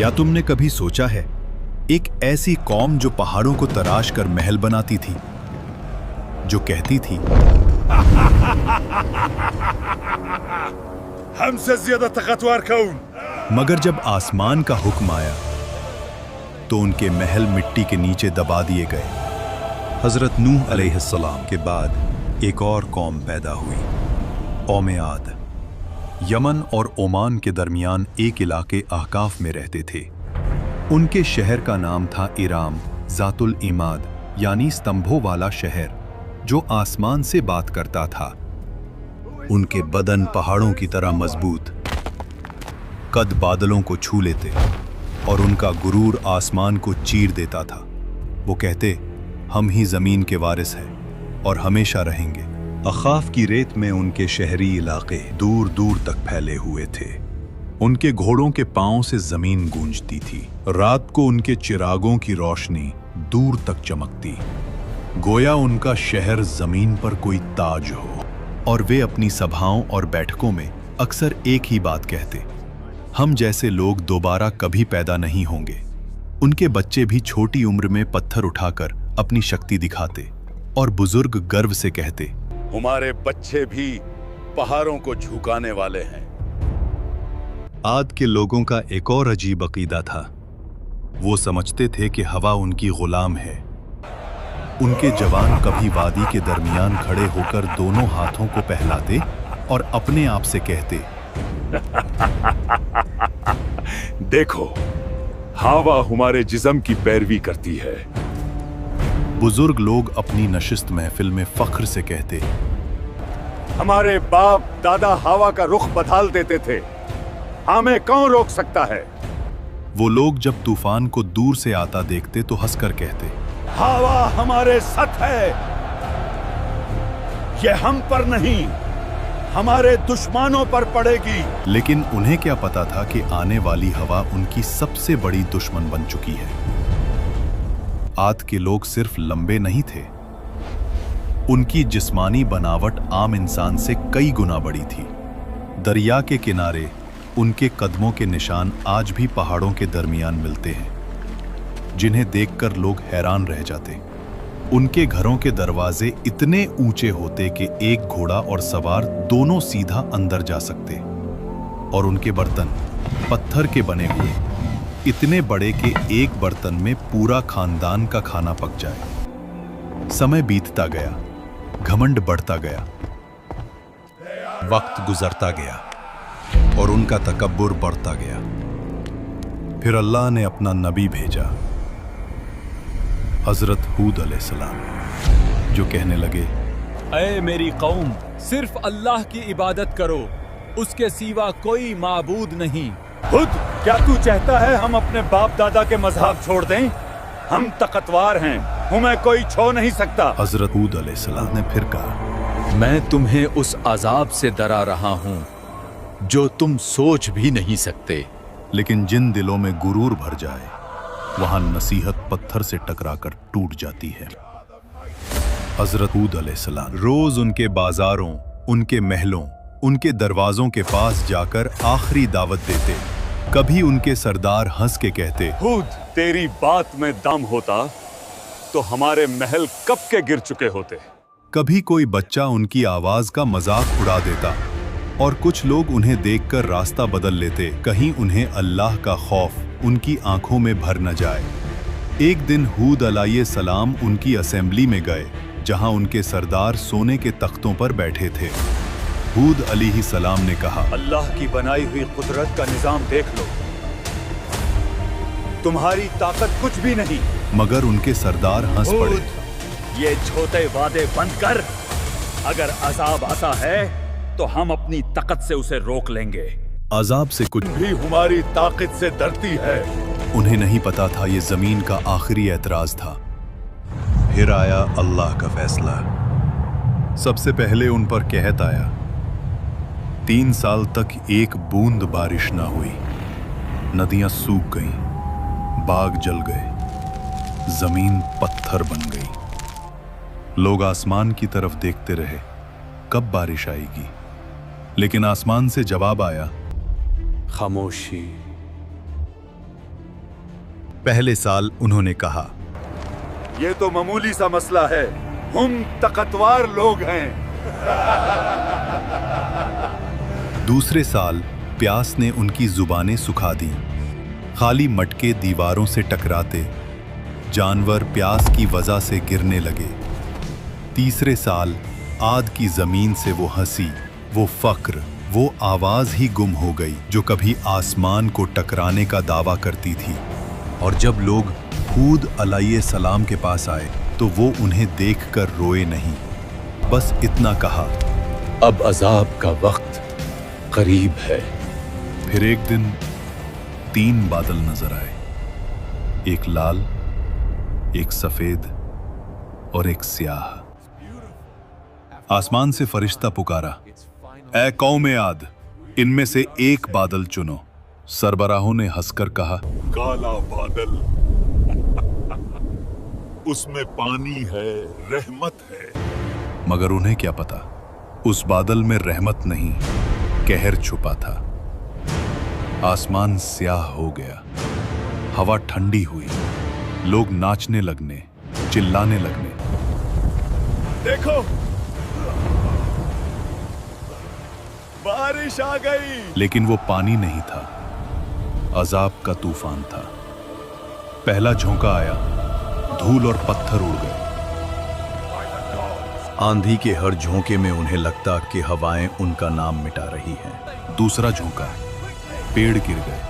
या तुमने कभी सोचा है एक ऐसी कौम जो पहाड़ों को तराश कर महल बनाती थी, जो कहती थी हमसे ज्यादा ताकतवर कौन? मगर जब आसमान का हुक्म आया तो उनके महल मिट्टी के नीचे दबा दिए गए। हजरत नूह अलैहिस्सलाम के बाद एक और कौम पैदा हुई, कौम आद। यमन और ओमान के दरमियान एक इलाके अहकाफ में रहते थे। उनके शहर का नाम था इराम जातुल इमाद, यानी स्तंभों वाला शहर, जो आसमान से बात करता था। उनके बदन पहाड़ों की तरह मजबूत, कद बादलों को छू लेते और उनका गुरूर आसमान को चीर देता था। वो कहते, हम ही जमीन के वारिस हैं और हमेशा रहेंगे। अखाफ की रेत में उनके शहरी इलाके दूर दूर तक फैले हुए थे। उनके घोड़ों के पांव से जमीन गूंजती थी। रात को उनके चिरागों की रोशनी दूर तक चमकती, गोया उनका शहर जमीन पर कोई ताज हो। और वे अपनी सभाओं और बैठकों में अक्सर एक ही बात कहते, हम जैसे लोग दोबारा कभी पैदा नहीं होंगे। उनके बच्चे भी छोटी उम्र में पत्थर उठाकर अपनी शक्ति दिखाते और बुजुर्ग गर्व से कहते, हमारे बच्चे भी पहाड़ों को झुकाने वाले हैं। आद के लोगों का एक और अजीब अकीदा था। वो समझते थे कि हवा उनकी गुलाम है। उनके जवान कभी वादी के दरमियान खड़े होकर दोनों हाथों को पहलाते और अपने आप से कहते, देखो, हवा हमारे जिस्म की पैरवी करती है। बुजुर्ग लोग अपनी नशिस्त महफिल में फख्र से कहते, हमारे बाप दादा हवा का रुख बदल देते थे, हमें कौन रोक सकता है? वो लोग जब तूफान को दूर से आता देखते तो हंसकर कहते, हवा हमारे साथ है, ये हम पर नहीं, हमारे दुश्मनों पर पड़ेगी। लेकिन उन्हें क्या पता था कि आने वाली हवा उनकी सबसे बड़ी दुश्मन बन चुकी है। आद के लोग सिर्फ लंबे नहीं थे, उनकी जिस्मानी बनावट आम इंसान से कई गुना बड़ी थी। दरिया के किनारे उनके कदमों के निशान आज भी पहाड़ों के दरमियान मिलते हैं, जिन्हें देखकर लोग हैरान रह जाते। उनके घरों के दरवाजे इतने ऊंचे होते कि एक घोड़ा और सवार दोनों सीधा अंदर जा सकते, और उनके बर्तन पत्थर के बने हुए, इतने बड़े कि एक बर्तन में पूरा खानदान का खाना पक जाए। समय बीतता गया, घमंड बढ़ता गया, वक्त गुजरता गया और उनका तकब्बुर बढ़ता गया। फिर अल्लाह ने अपना नबी भेजा, हजरत हूद अलैहिस्सलाम, जो कहने लगे, ऐ मेरी कौम, सिर्फ अल्लाह की इबादत करो, उसके सिवा कोई माबूद नहीं। खुद क्या तू चाहता है हम अपने बाप दादा के मजहब छोड़ दें? हम ताकतवर हैं, हमें कोई छो नहीं सकता। हजरत हूद अलैहिस्सलाम ने फिर कहा, मैं तुम्हें उस अजाब से डरा रहा हूं जो तुम सोच भी नहीं सकते। लेकिन जिन दिलों में गुरूर भर जाए, वहां नसीहत पत्थर से टकराकर टूट जाती है। हजरत हूद अलैहिस्सलाम रोज उनके बाजारों, उनके महलों, उनके दरवाजों के पास जाकर आखिरी दावत देते। कभी उनके सरदार हंस के कहते, हूद, तेरी बात में दम होता तो हमारे महल कब के गिर चुके होते। कभी कोई बच्चा उनकी आवाज का मजाक उड़ा देता और कुछ लोग उन्हें देखकर रास्ता बदल लेते, कहीं उन्हें अल्लाह का खौफ उनकी आंखों में भर न जाए। एक दिन हूद अलैहिस्सलाम उनकी असेंबली में गए, जहां उनके सरदार सोने के तख्तों पर बैठे थे। हूद अलैहिस्सलाम ने कहा, अल्लाह की बनाई हुई कुदरत का निजाम देख लो, तुम्हारी ताकत कुछ भी नहीं। मगर उनके सरदार हंस पड़े। ये छोटे वादे बंद कर, अगर अजाब आता है तो हम अपनी ताकत से उसे रोक लेंगे। अजाब से कुछ भी हमारी ताकत से डरती है। उन्हें नहीं पता था ये जमीन का आखिरी एतराज था। फिर आया अल्लाह का फैसला। सबसे पहले उन पर कहत आया। 3 साल तक एक बूंद बारिश ना हुई, नदियां सूख गईं, बाग जल गए, जमीन पत्थर बन गई। लोग आसमान की तरफ देखते रहे, कब बारिश आएगी। लेकिन आसमान से जवाब आया, खामोशी। पहले साल उन्होंने कहा, ये तो मामूली सा मसला है, हम ताकतवर लोग हैं। दूसरे साल प्यास ने उनकी जुबानें सुखा दी। खाली मटके दीवारों से टकराते, जानवर प्यास की वजह से गिरने लगे। तीसरे साल आद की जमीन से वो हंसी, वो फक्र, वो आवाज ही गुम हो गई जो कभी आसमान को टकराने का दावा करती थी। और जब लोग हूद अलैहिस्सलाम के पास आए तो वो उन्हें देखकर रोए नहीं, बस इतना कहा, अब अजाब का वक्त करीब है। फिर एक दिन 3 बादल नजर आए, एक लाल, एक सफेद और एक स्याह। आसमान से फरिश्ता पुकारा, ऐ कौम आद, इनमें से एक बादल चुनो। सरबराहों ने हंसकर कहा, काला बादल, उसमें पानी है, रहमत है। मगर उन्हें क्या पता, उस बादल में रहमत नहीं, कहर छुपा था। आसमान स्याह हो गया, हवा ठंडी हुई, लोग नाचने लगने, चिल्लाने लगने। देखो, बारिश आ गई। लेकिन वो पानी नहीं था, अजाब का तूफान था। पहला झोंका आया, धूल और पत्थर उड़ गए। आंधी के हर झोंके में उन्हें लगता कि हवाएं उनका नाम मिटा रही हैं। दूसरा झोंका, पेड़ गिर गए,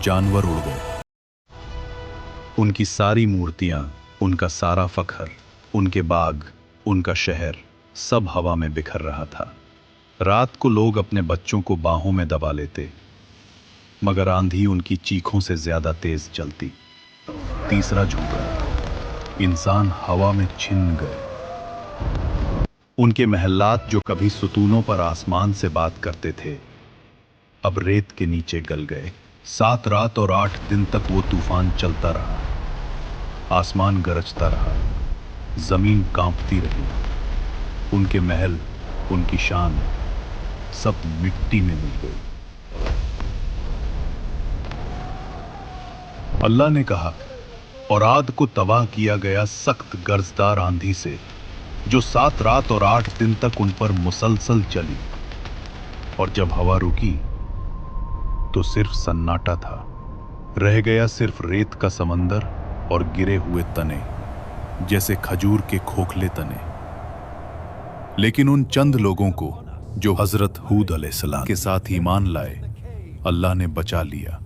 जानवर उड़ गए। उनकी सारी मूर्तियां, उनका सारा फख्र, उनके बाग, उनका शहर, सब हवा में बिखर रहा था। रात को लोग अपने बच्चों को बाहों में दबा लेते, मगर आंधी उनकी चीखों से ज्यादा तेज चलती। तीसरा झोंका, इंसान हवा में छिन गए। उनके महल्लात जो कभी सुतूनों पर आसमान से बात करते थे, अब रेत के नीचे गल गए। 7 रात और 8 दिन तक वो तूफान चलता रहा। आसमान गरजता रहा, जमीन कांपती रही। उनके महल, उनकी शान, सब मिट्टी में मिल गई। अल्लाह ने कहा, और आद को तबाह किया गया सख्त गर्जदार आंधी से, जो 7 रात और 8 दिन तक उन पर मुसलसल चली। और जब हवा रुकी तो सिर्फ सन्नाटा था। रह गया सिर्फ रेत का समंदर और गिरे हुए तने, जैसे खजूर के खोखले तने। लेकिन उन चंद लोगों को जो हजरत हूद अलैहिस्सलाम के साथ ईमान लाए, अल्लाह ने बचा लिया।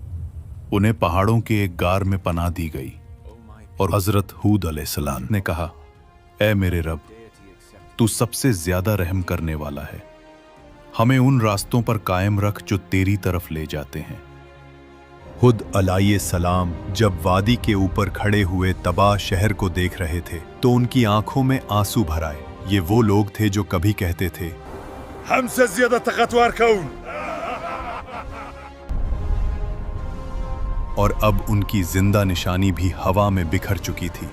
उन्हें पहाड़ों के एक गार में पनाह दी गई। और हजरत हूद अलैहिस्सलाम ने कहा, ऐ मेरे रब, तू सबसे ज्यादा रहम करने वाला है, हमें उन रास्तों पर कायम रख जो तेरी तरफ ले जाते हैं। हुद अलैहिस्सलाम जब वादी के ऊपर खड़े हुए तबाह शहर को देख रहे थे तो उनकी आंखों में आंसू भर आए। ये वो लोग थे जो कभी कहते थे, हमसे ज्यादा ताकतवर कौन? और अब उनकी जिंदा निशानी भी हवा में बिखर चुकी थी।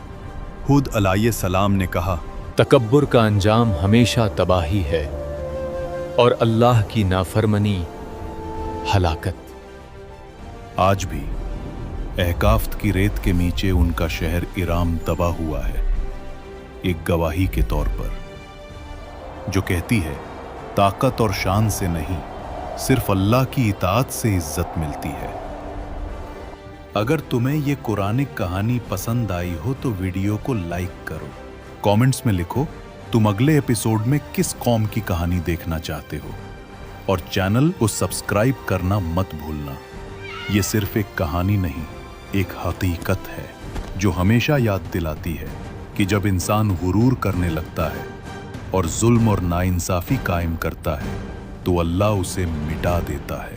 हुद अलैहिस्सलाम ने कहा, तकब्बुर का अंजाम हमेशा तबाही है और अल्लाह की नाफरमानी हलाकत। आज भी अहकाफ्त की रेत के नीचे उनका शहर इराम दबा हुआ है, एक गवाही के तौर पर, जो कहती है ताकत और शान से नहीं, सिर्फ अल्लाह की इताअत से इज्जत मिलती है। अगर तुम्हें ये कुरानिक कहानी पसंद आई हो तो वीडियो को लाइक करो, कमेंट्स में लिखो तुम अगले एपिसोड में किस कौम की कहानी देखना चाहते हो, और चैनल को सब्सक्राइब करना मत भूलना। ये सिर्फ एक कहानी नहीं, एक हकीकत है जो हमेशा याद दिलाती है कि जब इंसान गुरूर करने लगता है और जुल्म और नाइंसाफी कायम करता है तो अल्लाह उसे मिटा देता है।